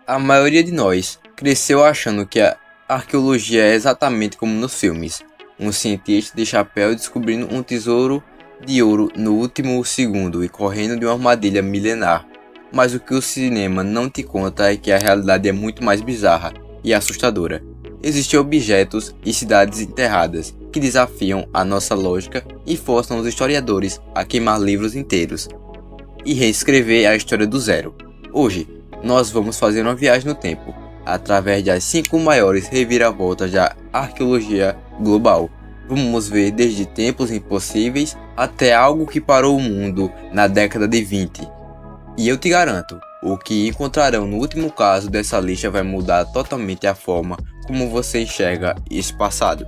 A maioria de nós cresceu achando que a arqueologia é exatamente como nos filmes, um cientista de chapéu descobrindo um tesouro de ouro no último segundo e correndo de uma armadilha milenar. Mas o que o cinema não te conta é que a realidade é muito mais bizarra e assustadora. Existem objetos e cidades enterradas que desafiam a nossa lógica e forçam os historiadores a queimar livros inteiros e reescrever a história do zero. Hoje, nós vamos fazer uma viagem no tempo, através das 5 maiores reviravoltas da arqueologia global. Vamos ver desde tempos impossíveis até algo que parou o mundo na década de 20. E eu te garanto, o que encontrarão no último caso dessa lista vai mudar totalmente a forma como você enxerga esse passado.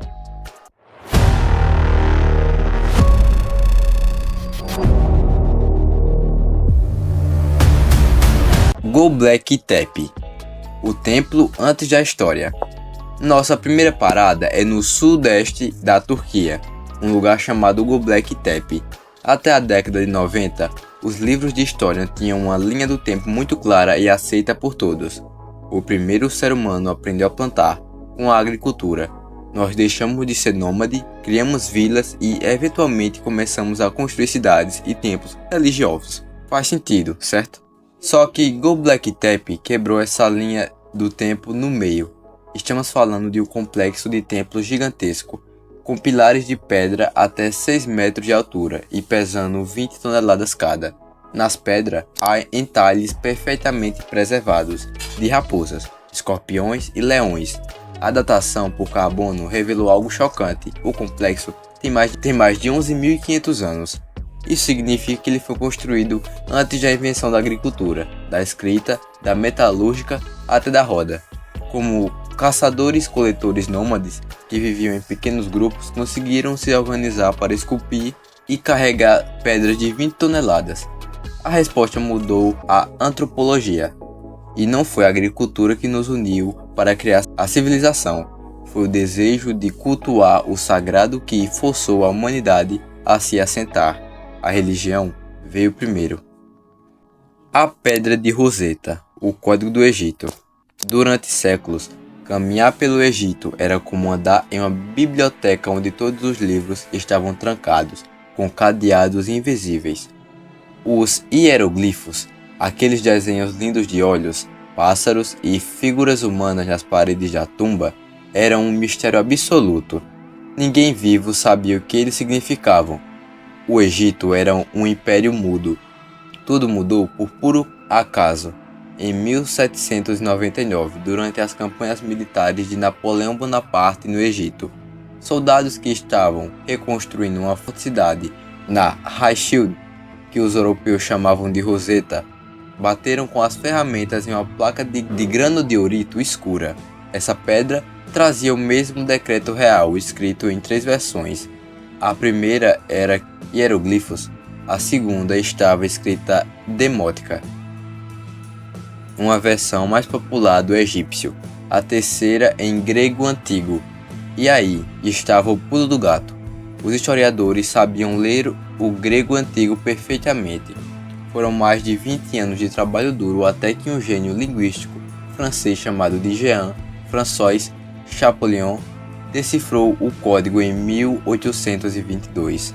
Göbekli Tepe, o templo antes da história. Nossa primeira parada é no sudeste da Turquia, um lugar chamado Göbekli Tepe. Até a década de 90, os livros de história tinham uma linha do tempo muito clara e aceita por todos. O primeiro ser humano aprendeu a plantar, com a agricultura. Nós deixamos de ser nômade, criamos vilas e eventualmente começamos a construir cidades e templos religiosos. Faz sentido, certo? Só que Göbekli Tepe quebrou essa linha do tempo no meio. Estamos falando de um complexo de templos gigantesco, com pilares de pedra até 6 metros de altura e pesando 20 toneladas cada. Nas pedras há entalhes perfeitamente preservados de raposas, escorpiões e leões. A datação por carbono revelou algo chocante. O complexo tem mais de 11.500 anos. Isso significa que ele foi construído antes da invenção da agricultura, da escrita, da metalúrgica até da roda. Como caçadores-coletores nômades que viviam em pequenos grupos conseguiram se organizar para esculpir e carregar pedras de 20 toneladas. A resposta mudou a antropologia. E não foi a agricultura que nos uniu para criar a civilização. Foi o desejo de cultuar o sagrado que forçou a humanidade a se assentar. A religião veio primeiro. A Pedra de Roseta, o Código do Egito. Durante séculos, caminhar pelo Egito era como andar em uma biblioteca onde todos os livros estavam trancados, com cadeados invisíveis. Os hieroglifos, aqueles desenhos lindos de olhos, pássaros e figuras humanas nas paredes da tumba, eram um mistério absoluto. Ninguém vivo sabia o que eles significavam. O Egito era um império mudo. Tudo mudou por puro acaso. Em 1799, durante as campanhas militares de Napoleão Bonaparte no Egito, soldados que estavam reconstruindo uma forte cidade na Reichsfield, que os europeus chamavam de Roseta, bateram com as ferramentas em uma placa de granodiorito escura. Essa pedra trazia o mesmo decreto real, escrito em 3 versões. A primeira era hieroglifos, a segunda estava escrita demótica, uma versão mais popular do egípcio, a terceira em grego antigo. E aí estava o pulo do gato. Os historiadores sabiam ler o grego antigo perfeitamente. Foram mais de 20 anos de trabalho duro até que um gênio linguístico francês chamado de Jean-François Champollion decifrou o código em 1822.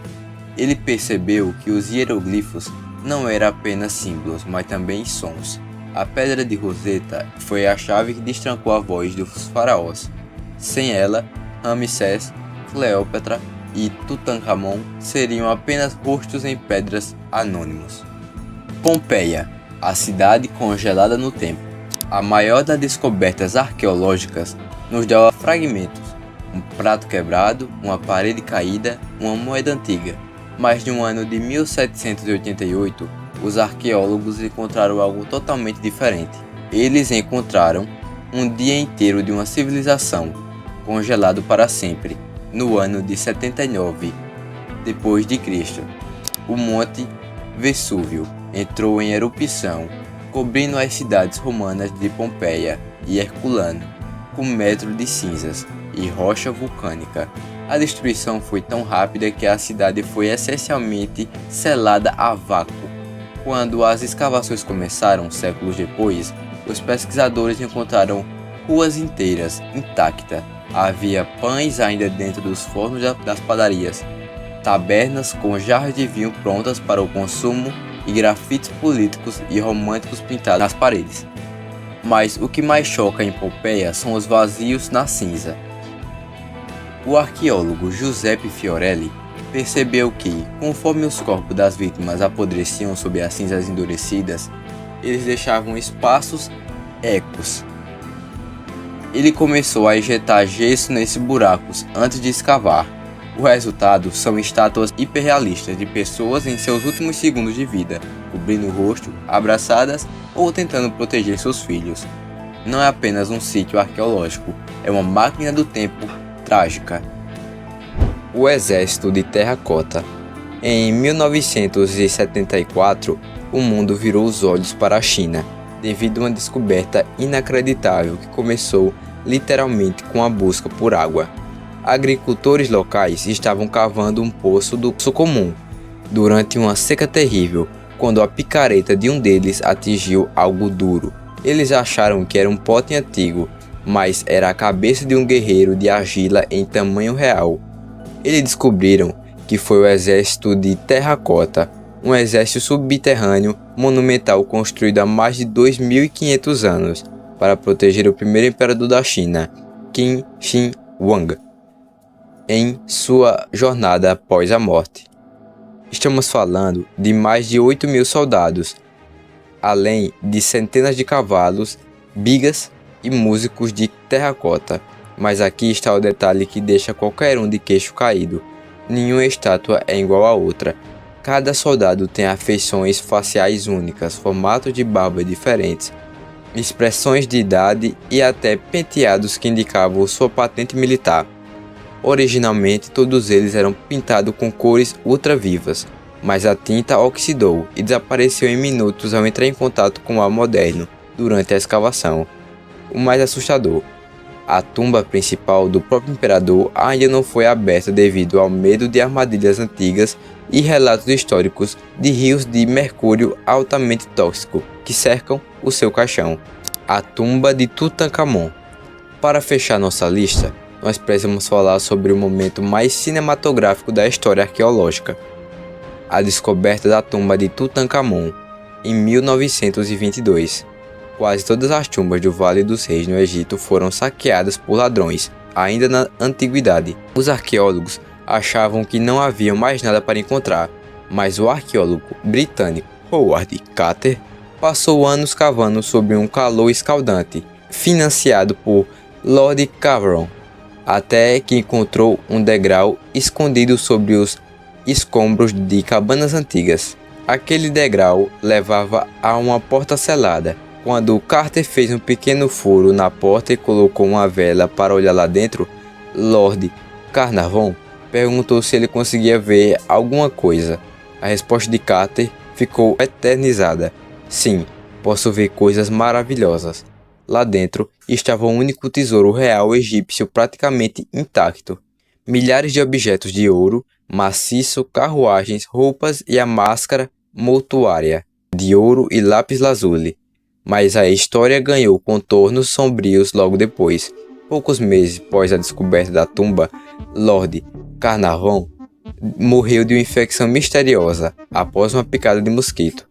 Ele percebeu que os hieroglifos não eram apenas símbolos, mas também sons. A Pedra de Roseta foi a chave que destrancou a voz dos faraós. Sem ela, Ramsés, Cleópatra e Tutankhamon seriam apenas rostos em pedras anônimos. Pompeia, a cidade congelada no tempo. A maior das descobertas arqueológicas nos dá fragmentos, um prato quebrado, uma parede caída, uma moeda antiga. Mas no ano de 1788, os arqueólogos encontraram algo totalmente diferente. Eles encontraram um dia inteiro de uma civilização, congelado para sempre, no ano de 79 depois de Cristo. O Monte Vesúvio entrou em erupção, cobrindo as cidades romanas de Pompeia e Herculano, com metros de cinzas e rocha vulcânica. A destruição foi tão rápida que a cidade foi essencialmente selada a vácuo. Quando as escavações começaram séculos depois, os pesquisadores encontraram ruas inteiras intactas. Havia pães ainda dentro dos fornos das padarias, tabernas com jarras de vinho prontas para o consumo e grafites políticos e românticos pintados nas paredes. Mas o que mais choca em Pompeia são os vazios na cinza. O arqueólogo Giuseppe Fiorelli percebeu que, conforme os corpos das vítimas apodreciam sob as cinzas endurecidas, eles deixavam espaços ecos. Ele começou a injetar gesso nesses buracos antes de escavar. O resultado são estátuas hiperrealistas de pessoas em seus últimos segundos de vida, cobrindo o rosto, abraçadas ou tentando proteger seus filhos. Não é apenas um sítio arqueológico, é uma máquina do tempo trágica. O exército de terracota. Em 1974, o mundo virou os olhos para a China, devido a uma descoberta inacreditável que começou literalmente com a busca por água. Agricultores locais estavam cavando um poço do Poço Comum durante uma seca terrível, quando a picareta de um deles atingiu algo duro. Eles acharam que era um pote antigo, mas era a cabeça de um guerreiro de argila em tamanho real. Eles descobriram que foi o exército de terracota, um exército subterrâneo monumental construído há mais de 2.500 anos para proteger o primeiro imperador da China, Qin Shi Huang, em sua jornada após a morte. Estamos falando de mais de 8.000 soldados, além de centenas de cavalos, bigas e músicos de terracota. Mas aqui está o detalhe que deixa qualquer um de queixo caído. Nenhuma estátua é igual a outra. Cada soldado tem afeições faciais únicas, formatos de barba diferentes, expressões de idade e até penteados que indicavam sua patente militar. Originalmente, todos eles eram pintados com cores ultravivas, mas a tinta oxidou e desapareceu em minutos ao entrar em contato com o ar moderno durante a escavação. O mais assustador: a tumba principal do próprio imperador ainda não foi aberta devido ao medo de armadilhas antigas e relatos históricos de rios de mercúrio altamente tóxico que cercam o seu caixão. A tumba de Tutankhamon. Para fechar nossa lista, nós precisamos falar sobre o momento mais cinematográfico da história arqueológica: a descoberta da tumba de Tutankhamon, em 1922. Quase todas as tumbas do Vale dos Reis no Egito foram saqueadas por ladrões, ainda na antiguidade. Os arqueólogos achavam que não havia mais nada para encontrar, mas o arqueólogo britânico Howard Carter passou anos cavando sob um calor escaldante, financiado por Lord Carnarvon, até que encontrou um degrau escondido sobre os escombros de cabanas antigas. Aquele degrau levava a uma porta selada. Quando Carter fez um pequeno furo na porta e colocou uma vela para olhar lá dentro, Lord Carnarvon perguntou se ele conseguia ver alguma coisa. A resposta de Carter ficou eternizada: sim, posso ver coisas maravilhosas. Lá dentro estava o único tesouro real egípcio praticamente intacto. Milhares de objetos de ouro, maciço, carruagens, roupas e a máscara mortuária de ouro e lápis-lazuli. Mas a história ganhou contornos sombrios logo depois. Poucos meses após a descoberta da tumba, Lord Carnarvon morreu de uma infecção misteriosa após uma picada de mosquito.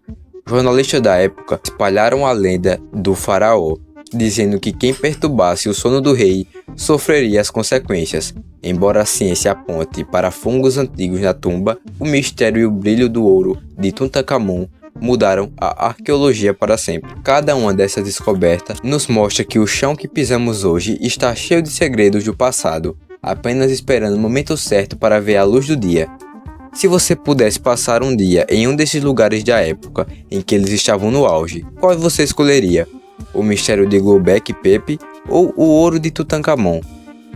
Jornalistas da época espalharam a lenda do faraó, dizendo que quem perturbasse o sono do rei sofreria as consequências. Embora a ciência aponte para fungos antigos na tumba, o mistério e o brilho do ouro de Tutankhamon mudaram a arqueologia para sempre. Cada uma dessas descobertas nos mostra que o chão que pisamos hoje está cheio de segredos do passado, apenas esperando o momento certo para ver a luz do dia. Se você pudesse passar um dia em um desses lugares da época em que eles estavam no auge, qual você escolheria? O mistério de Göbekli Tepe ou o ouro de Tutankhamon?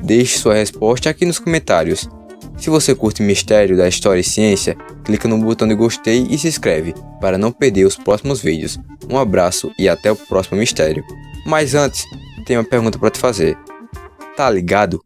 Deixe sua resposta aqui nos comentários. Se você curte mistério da história e ciência, clica no botão de gostei e se inscreve para não perder os próximos vídeos. Um abraço e até o próximo mistério. Mas antes, tenho uma pergunta para te fazer. Tá ligado